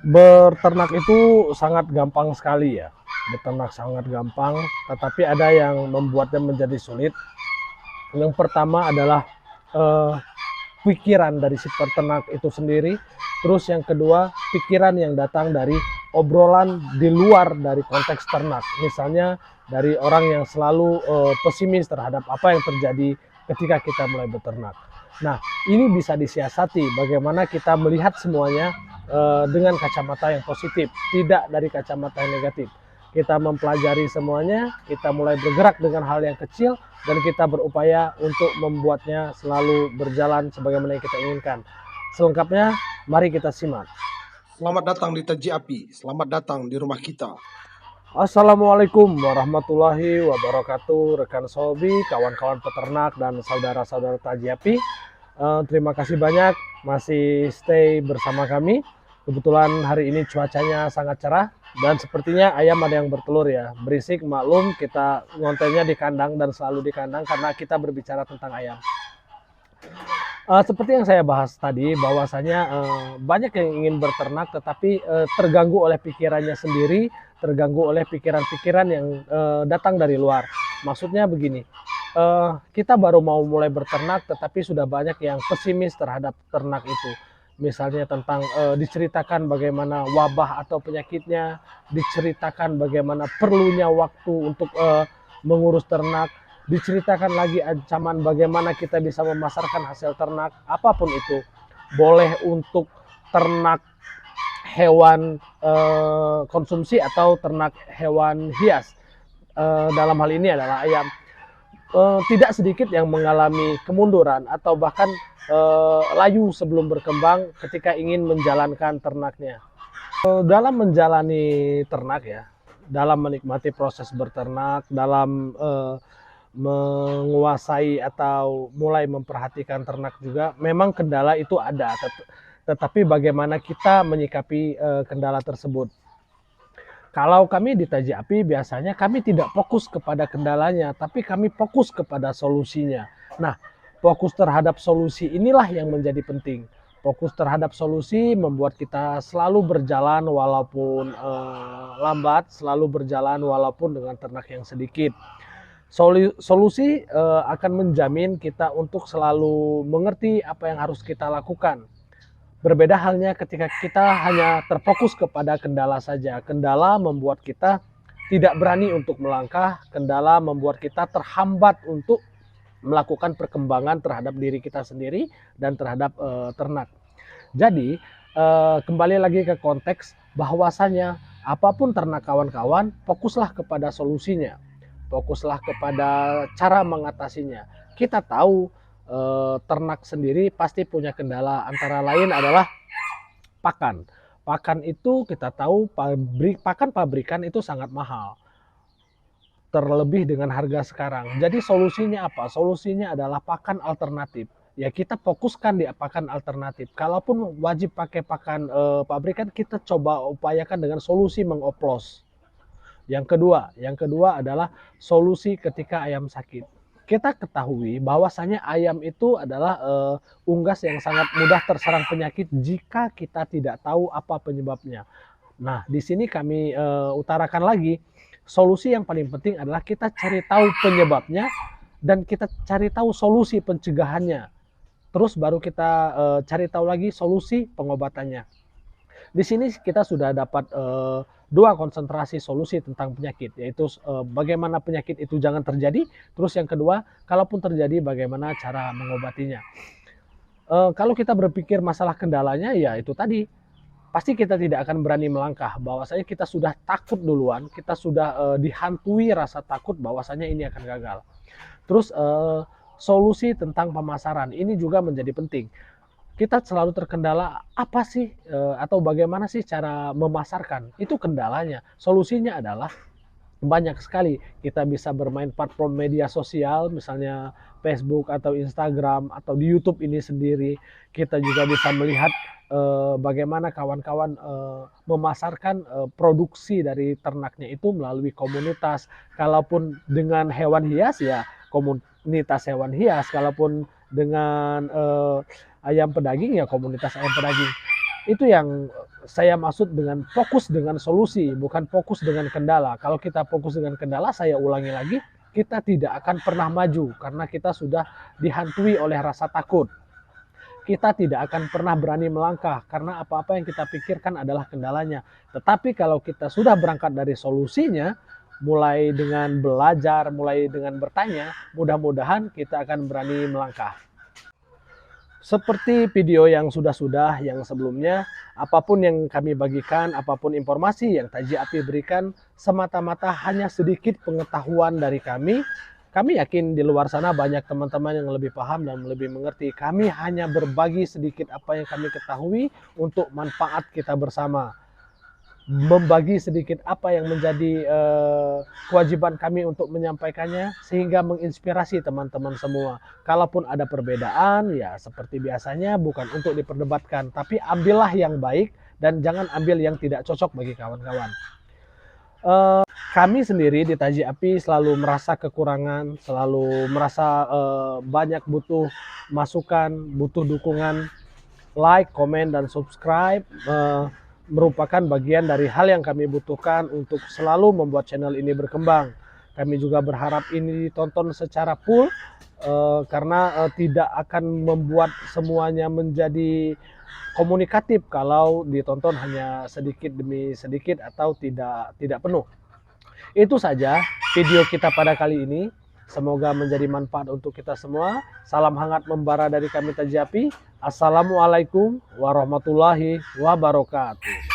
Beternak itu sangat gampang sekali ya. Beternak sangat gampang, tetapi ada yang membuatnya menjadi sulit. Yang pertama adalah eh, pikiran dari si peternak itu sendiri. Terus yang kedua, pikiran yang datang dari obrolan di luar dari konteks ternak. Misalnya dari orang yang selalu pesimis terhadap apa yang terjadi ketika kita mulai beternak. Nah, ini bisa disiasati bagaimana kita melihat semuanya dengan kacamata yang positif, tidak dari kacamata yang negatif. Kita mempelajari semuanya, kita mulai bergerak dengan hal yang kecil, dan kita berupaya untuk membuatnya selalu berjalan sebagaimana yang kita inginkan. Selengkapnya, mari kita simak. Selamat datang di Taji Api, selamat datang di rumah kita. Assalamualaikum warahmatullahi wabarakatuh, rekan sobi, kawan-kawan peternak, dan saudara-saudara Taji Api. Terima kasih banyak masih stay bersama kami. Kebetulan hari ini cuacanya sangat cerah dan sepertinya ayam ada yang bertelur ya. Berisik maklum, kita ngontennya di kandang dan selalu di kandang karena kita berbicara tentang ayam. Seperti yang saya bahas tadi, bahwasanya banyak yang ingin beternak tetapi terganggu oleh pikirannya sendiri, terganggu oleh pikiran-pikiran yang datang dari luar. Maksudnya begini, kita baru mau mulai beternak tetapi sudah banyak yang pesimis terhadap ternak itu. Misalnya tentang diceritakan bagaimana wabah atau penyakitnya, diceritakan bagaimana perlunya waktu untuk mengurus ternak, diceritakan lagi ancaman bagaimana kita bisa memasarkan hasil ternak, apapun itu. Boleh untuk ternak hewan konsumsi atau ternak hewan hias. Dalam hal ini adalah ayam. Tidak sedikit yang mengalami kemunduran atau bahkan layu sebelum berkembang ketika ingin menjalankan ternaknya. Dalam menjalani ternak ya, dalam menikmati proses berternak, dalam menguasai atau mulai memperhatikan ternak juga, memang kendala itu ada, tetapi bagaimana kita menyikapi kendala tersebut. Kalau kami di Taji Api biasanya kami tidak fokus kepada kendalanya, tapi kami fokus kepada solusinya. Nah, fokus terhadap solusi inilah yang menjadi penting. Fokus terhadap solusi membuat kita selalu berjalan walaupun lambat, selalu berjalan walaupun dengan ternak yang sedikit. Solusi akan menjamin kita untuk selalu mengerti apa yang harus kita lakukan. Berbeda halnya ketika kita hanya terfokus kepada kendala saja. Kendala membuat kita tidak berani untuk melangkah, kendala membuat kita terhambat untuk melakukan perkembangan terhadap diri kita sendiri dan terhadap ternak. Jadi, kembali lagi ke konteks bahwasanya apapun ternak kawan-kawan, fokuslah kepada solusinya. Fokuslah kepada cara mengatasinya. Kita tahu ternak sendiri pasti punya kendala, antara lain adalah pakan. Pakan itu kita tahu pakan pabrikan itu sangat mahal, terlebih dengan harga sekarang. Jadi solusinya apa? Solusinya adalah pakan alternatif. Ya kita fokuskan di pakan alternatif. Kalaupun wajib pakai pakan pabrikan, kita coba upayakan dengan solusi mengoplos. Yang kedua adalah solusi ketika ayam sakit. Kita ketahui bahwasanya ayam itu adalah unggas yang sangat mudah terserang penyakit jika kita tidak tahu apa penyebabnya. Nah, di sini kami utarakan lagi, solusi yang paling penting adalah kita cari tahu penyebabnya dan kita cari tahu solusi pencegahannya. Terus baru kita cari tahu lagi solusi pengobatannya. Di sini kita sudah dapat dua konsentrasi solusi tentang penyakit, yaitu bagaimana penyakit itu jangan terjadi, terus yang kedua, kalaupun terjadi bagaimana cara mengobatinya. Kalau kita berpikir masalah kendalanya, ya itu tadi, pasti kita tidak akan berani melangkah, bahwasanya kita sudah takut duluan, kita sudah dihantui rasa takut bahwasanya ini akan gagal. Terus solusi tentang pemasaran ini juga menjadi penting. Kita selalu terkendala apa sih atau bagaimana sih cara memasarkan, itu kendalanya. Solusinya adalah banyak sekali. Kita bisa bermain platform media sosial, misalnya Facebook atau Instagram atau di YouTube ini sendiri. Kita juga bisa melihat bagaimana kawan-kawan memasarkan produksi dari ternaknya itu melalui komunitas. Kalaupun dengan hewan hias ya komunitas hewan hias, kalaupun dengan ayam pedaging ya komunitas ayam pedaging. Itu yang saya maksud dengan fokus dengan solusi, bukan fokus dengan kendala. Kalau kita fokus dengan kendala, saya ulangi lagi, kita tidak akan pernah maju karena kita sudah dihantui oleh rasa takut. Kita tidak akan pernah berani melangkah karena apa-apa yang kita pikirkan adalah kendalanya. Tetapi kalau kita sudah berangkat dari solusinya, mulai dengan belajar, mulai dengan bertanya, mudah-mudahan kita akan berani melangkah. Seperti video yang sudah-sudah yang sebelumnya, apapun yang kami bagikan, apapun informasi yang Taji Api berikan, semata-mata hanya sedikit pengetahuan dari kami. Kami yakin di luar sana banyak teman-teman yang lebih paham dan lebih mengerti. Kami hanya berbagi sedikit apa yang kami ketahui untuk manfaat kita bersama. Membagi sedikit apa yang menjadi kewajiban kami untuk menyampaikannya sehingga menginspirasi teman-teman semua. Kalaupun ada perbedaan, ya seperti biasanya bukan untuk diperdebatkan, tapi ambillah yang baik dan jangan ambil yang tidak cocok bagi kawan-kawan. Kami sendiri di Taji Api selalu merasa kekurangan, selalu merasa banyak butuh masukan, butuh dukungan. Like, komen, dan subscribe merupakan bagian dari hal yang kami butuhkan untuk selalu membuat channel ini berkembang. Kami juga berharap ini ditonton secara full karena tidak akan membuat semuanya menjadi komunikatif kalau ditonton hanya sedikit demi sedikit atau tidak penuh. Itu saja video kita pada kali ini. Semoga menjadi manfaat untuk kita semua. Salam hangat membara dari kami Taji Api. Assalamualaikum warahmatullahi wabarakatuh.